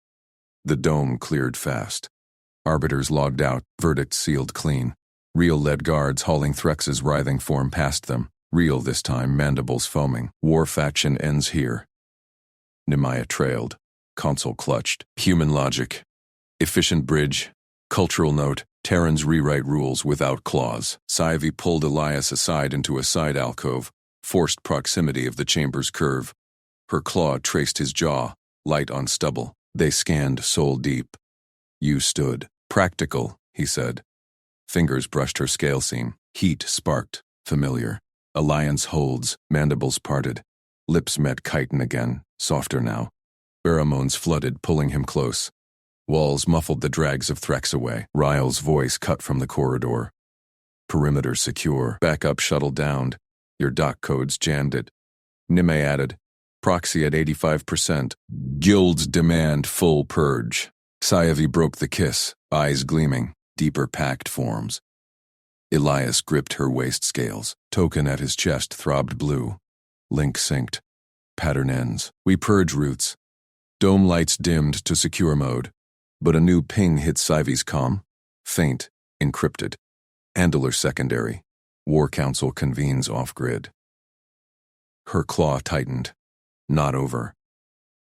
The dome cleared fast. Arbiters logged out. Verdict sealed clean. Real led guards hauling Threx's writhing form past them. Real this time, mandibles foaming. War faction ends here. Nehemiah trailed. Console clutched. Human logic. Efficient bridge. Cultural note. Terrans rewrite rules without clause. Sci-Fi pulled Elias aside into a side alcove. Forced proximity of the chamber's curve. Her claw traced his jaw. Light on stubble. They scanned soul deep. You stood. Practical, he said. Fingers brushed her scale seam. Heat sparked. Familiar. Alliance holds. Mandibles parted. Lips met chitin again. Softer now. Pheromones flooded, pulling him close. Walls muffled the drags of Threx away. Ryle's voice cut from the corridor. Perimeter secure. Backup shuttle downed. Your dock codes jammed it. Nime added. Proxy at 85%. Guilds demand full purge. Sci-Fi broke the kiss, eyes gleaming, deeper packed forms. Elias gripped her waist scales. Token at his chest throbbed blue. Link synced. Pattern ends. We purge routes. Dome lights dimmed to secure mode. But a new ping hit Sci-Fi's comm. Faint. Encrypted. Handler secondary. War Council convenes off-grid. Her claw tightened. Not over.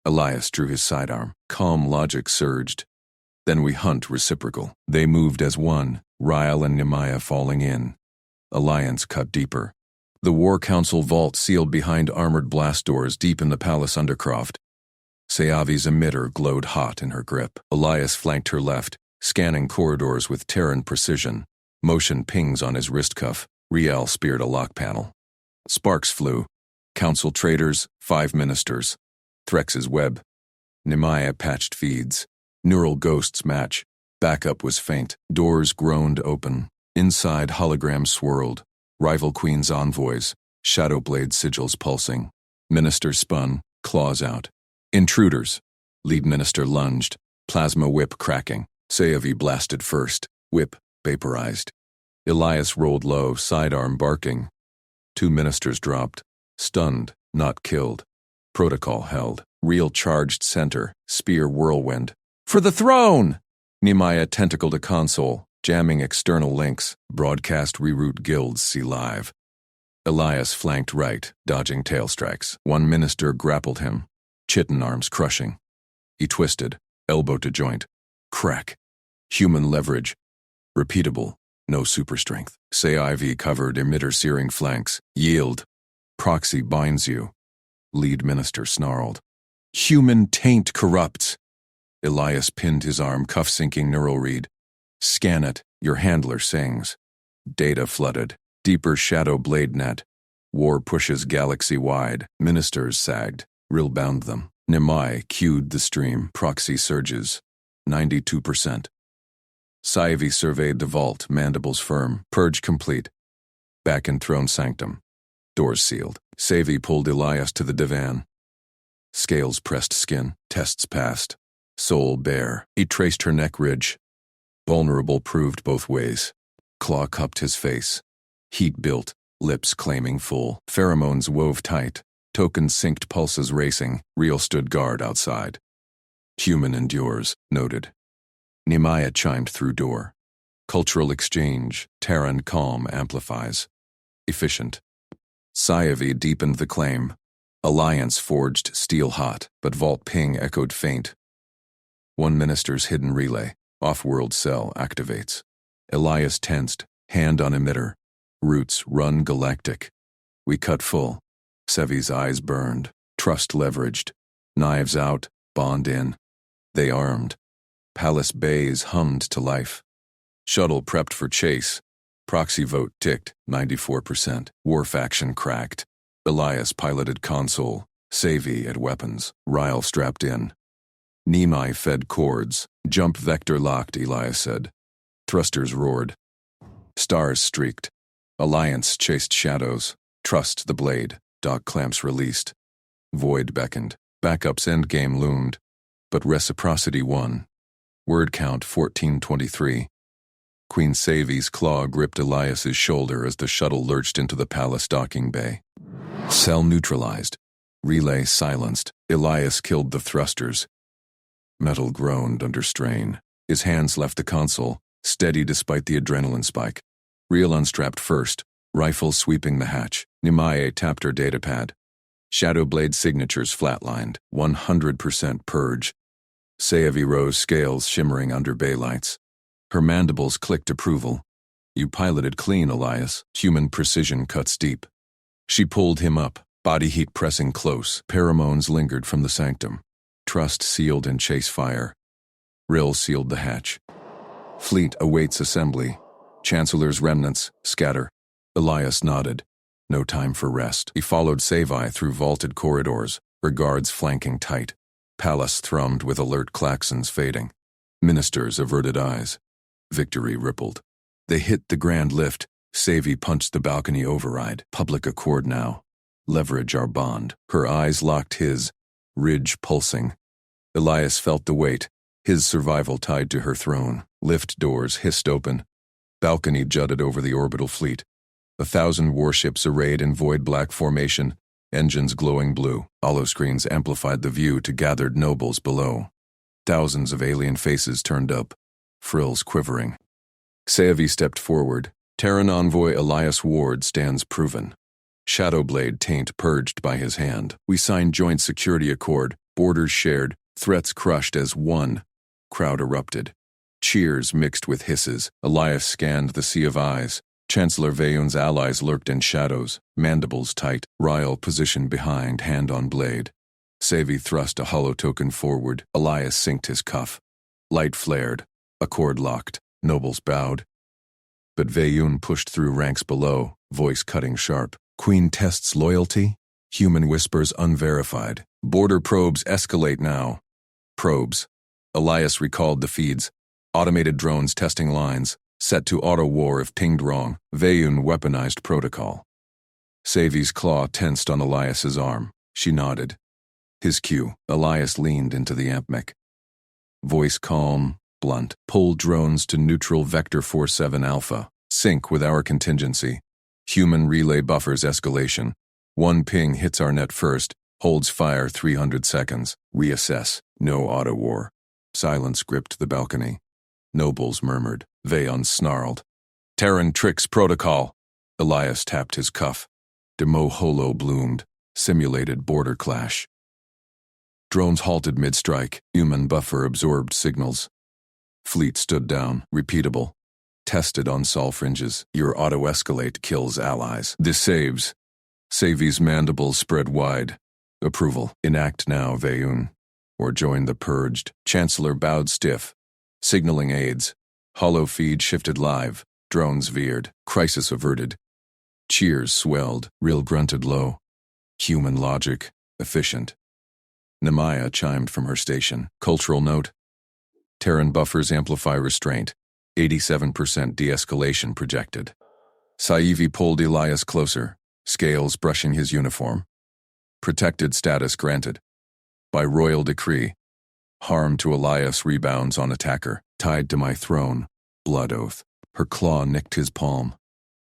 Elias drew his sidearm. Calm logic surged. Then we hunt reciprocal. They moved as one, Ryle and Nehemiah falling in. Alliance cut deeper. The War Council vault sealed behind armored blast doors deep in the palace undercroft. Seavi's emitter glowed hot in her grip. Elias flanked her left, scanning corridors with Terran precision. Motion pings on his wrist cuff. Riel speared a lock panel. Sparks flew. Council traders, 5 ministers. Threx's web. Nehemiah patched feeds. Neural ghosts match. Backup was faint. Doors groaned open. Inside holograms swirled. Rival queens' envoys. Shadowblade sigils pulsing. Minister spun. Claws out. Intruders. Lead minister lunged. Plasma whip cracking. Seavi blasted first. Whip vaporized. Elias rolled low, sidearm barking. 2 ministers dropped. Stunned, not killed. Protocol held. Real charged center. Spear whirlwind. For the throne! Nehemiah tentacled a console, jamming external links. Broadcast reroute guilds see live. Elias flanked right, dodging tail strikes. 1 minister grappled him. Chitin arms crushing. He twisted, elbow to joint. Crack. Human leverage. Repeatable. No super strength. Sci-Fi covered emitter searing flanks. Yield. Proxy binds you. Lead minister snarled. Human taint corrupts. Elias pinned his arm, cuff-syncing neural read. Scan it. Your handler sings. Data flooded. Deeper shadow blade net. War pushes galaxy-wide. Ministers sagged. Rill bound them. Nehemiah cued the stream. Proxy surges. 92%. Sci-Fi surveyed the vault, mandibles firm. Purge complete. Back in throne sanctum. Doors sealed. Savi pulled Elias to the divan. Scales pressed skin. Tests passed. Soul bare. He traced her neck ridge. Vulnerable proved both ways. Claw cupped his face. Heat built. Lips claiming full. Pheromones wove tight. Token synced pulses racing. Real stood guard outside. Human endures. Noted. Nehemiah chimed through door. Cultural exchange. Terran calm amplifies. Efficient. Sci-Fi deepened the claim. Alliance forged steel hot, but vault ping echoed faint. 1 minister's hidden relay. Off-world cell activates. Elias tensed, hand on emitter. Roots run galactic. We cut full. Sevi's eyes burned. Trust leveraged. Knives out, bond in. They armed. Palace bays hummed to life. Shuttle prepped for chase. Proxy vote ticked, 94%. War faction cracked. Elias piloted console. Savi at weapons. Ryle strapped in. Nemai fed cords. Jump vector locked, Elias said. Thrusters roared. Stars streaked. Alliance chased shadows. Trust the blade. Dog clamps released. Void beckoned. Backup's endgame loomed. But reciprocity won. Word count 1423. Queen Savi's claw gripped Elias's shoulder as the shuttle lurched into the palace docking bay. Cell neutralized. Relay silenced. Elias killed the thrusters. Metal groaned under strain. His hands left the console, steady despite the adrenaline spike. Reel unstrapped first, rifle sweeping the hatch. Nimae tapped her datapad. Shadowblade signatures flatlined, 100% purge. Sayavi rose, scales shimmering under bay lights. Her mandibles clicked approval. You piloted clean, Elias. Human precision cuts deep. She pulled him up, body heat pressing close. Pheromones lingered from the sanctum. Trust sealed in chase fire. Rill sealed the hatch. Fleet awaits assembly. Chancellor's remnants scatter. Elias nodded. No time for rest. He followed Savi through vaulted corridors, her guards flanking tight. Palace thrummed with alert klaxons fading. Ministers averted eyes. Victory rippled. They hit the grand lift. Savi punched the balcony override. Public accord now. Leverage our bond. Her eyes locked his, ridge pulsing. Elias felt the weight, his survival tied to her throne. Lift doors hissed open. Balcony jutted over the orbital fleet. 1,000 warships arrayed in void black formation, engines glowing blue. Holoscreens amplified the view to gathered nobles below. Thousands of alien faces turned up, frills quivering. Sayavi stepped forward. Terran envoy Elias Ward stands proven. Shadowblade taint purged by his hand. We signed joint security accord, borders shared, threats crushed as one. Crowd erupted. Cheers mixed with hisses. Elias scanned the sea of eyes. Chancellor Veyun's allies lurked in shadows, mandibles tight, Ryle positioned behind, hand on blade. Savi thrust a hollow token forward. Elias synced his cuff. Light flared. Accord locked. Nobles bowed. But Veyun pushed through ranks below, voice cutting sharp. Queen tests loyalty? Human whispers unverified. Border probes escalate now. Probes. Elias recalled the feeds. Automated drones testing lines. Set to auto-war if pinged wrong. Veyun weaponized protocol. Savi's claw tensed on Elias's arm. She nodded. His cue. Elias leaned into the ampmech. Voice calm, blunt. Pull drones to neutral vector 47 alpha. Sync with our contingency. Human relay buffers escalation. One ping hits our net first. Holds fire 300 seconds. Reassess. No auto-war. Silence gripped the balcony. Nobles murmured. Veyun snarled. Terran tricks protocol. Elias tapped his cuff. Demo holo bloomed. Simulated border clash. Drones halted mid-strike. Human buffer absorbed signals. Fleet stood down. Repeatable. Tested on sol fringes. Your auto-escalate kills allies. This saves. Savi's mandibles spread wide. Approval. Enact now, Veyun. Or join the purged. Chancellor bowed stiff. Signaling aids. Hollow feed shifted live. Drones veered. Crisis averted. Cheers swelled. Rill grunted low. Human logic. Efficient. Nemaya chimed from her station. Cultural note. Terran buffers amplify restraint. 87% de-escalation projected. Saivi pulled Elias closer. Scales brushing his uniform. Protected status granted. By royal decree. Harm to Elias rebounds on attacker. Tied to my throne. Blood oath. Her claw nicked his palm.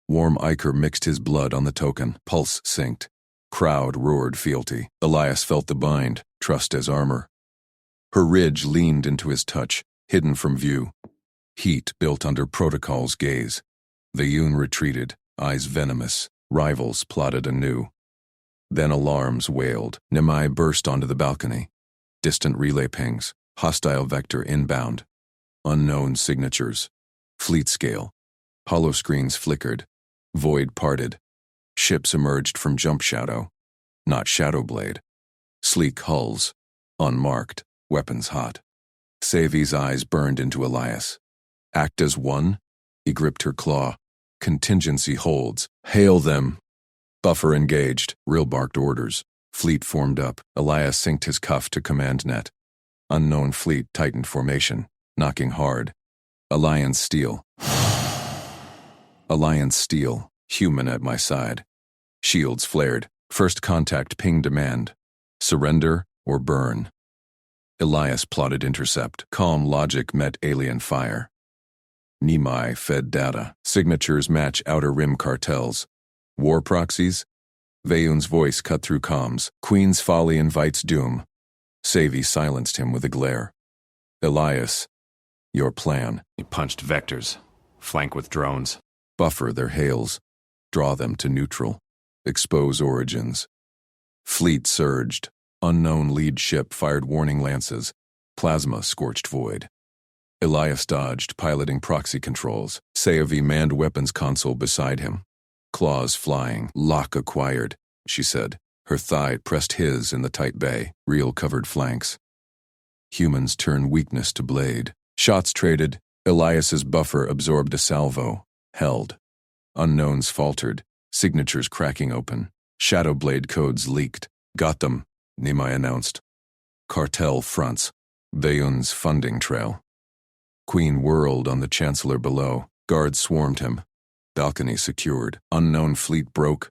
Warm ichor mixed his blood on the token. Pulse synced. Crowd roared fealty. Elias felt the bind. Trust as armor. Her ridge leaned into his touch, hidden from view. Heat built under protocol's gaze. Veyun retreated, eyes venomous. Rivals plotted anew. Then alarms wailed. Nemai burst onto the balcony. Distant relay pings. Hostile vector inbound. Unknown signatures. Fleet scale. Holoscreens flickered. Void parted. Ships emerged from jump shadow. Not Shadowblade. Sleek hulls. Unmarked. Weapons hot. Savi's eyes burned into Elias. Act as one? He gripped her claw. Contingency holds. Hail them. Buffer engaged. Rill barked orders. Fleet formed up. Elias synced his cuff to command net. Unknown fleet tightened formation, knocking hard. Alliance Steel. Alliance Steel, human at my side. Shields flared. First contact ping demand. Surrender or burn. Elias plotted intercept. Calm logic met alien fire. Nimai fed data. Signatures match outer rim cartels. War proxies? Veyun's voice cut through comms. Queen's folly invites doom. Savi silenced him with a glare. Elias, your plan. He punched vectors. Flank with drones. Buffer their hails. Draw them to neutral. Expose origins. Fleet surged. Unknown lead ship fired warning lances. Plasma scorched void. Elias dodged, piloting proxy controls. Savi manned weapons console beside him. Claws flying. Lock acquired, she said. Her thigh pressed his in the tight bay. Real covered flanks. Humans turn weakness to blade. Shots traded. Elias's buffer absorbed a salvo. Held. Unknowns faltered. Signatures cracking open. Shadow blade codes leaked. Got them, Nimai announced. Cartel fronts. Veyun's funding trail. Queen whirled on the chancellor below. Guards swarmed him. Balcony secured. Unknown fleet broke.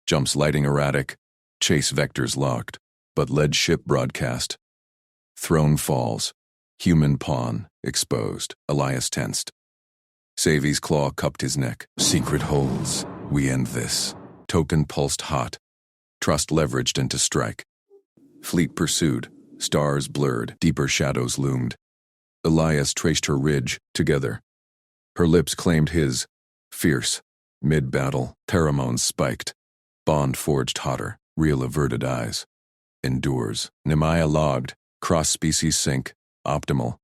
Jumps lighting erratic. Chase vectors locked. But lead ship broadcast. Throne falls. Human pawn exposed. Elias tensed. Savi's claw cupped his neck. Secret holds. We end this. Token pulsed hot. Trust leveraged into strike. Fleet pursued. Stars blurred. Deeper shadows loomed. Elias traced her ridge, together. Her lips claimed his. Fierce. Mid-battle, pheromones spiked. Bond forged hotter. Real averted eyes. Endures. Nimai logged. Cross-species sync. Optimal.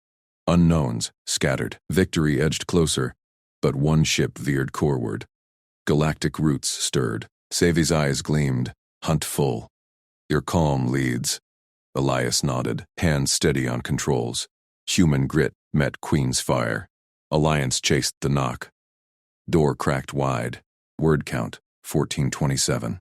Unknowns, scattered. Victory edged closer, but one ship veered coreward. Galactic roots stirred. Savi's eyes gleamed. Hunt full. Your calm leads. Elias nodded, hands steady on controls. Human grit met Queen's fire. Alliance chased the knock. Door cracked wide. Word count, 1427.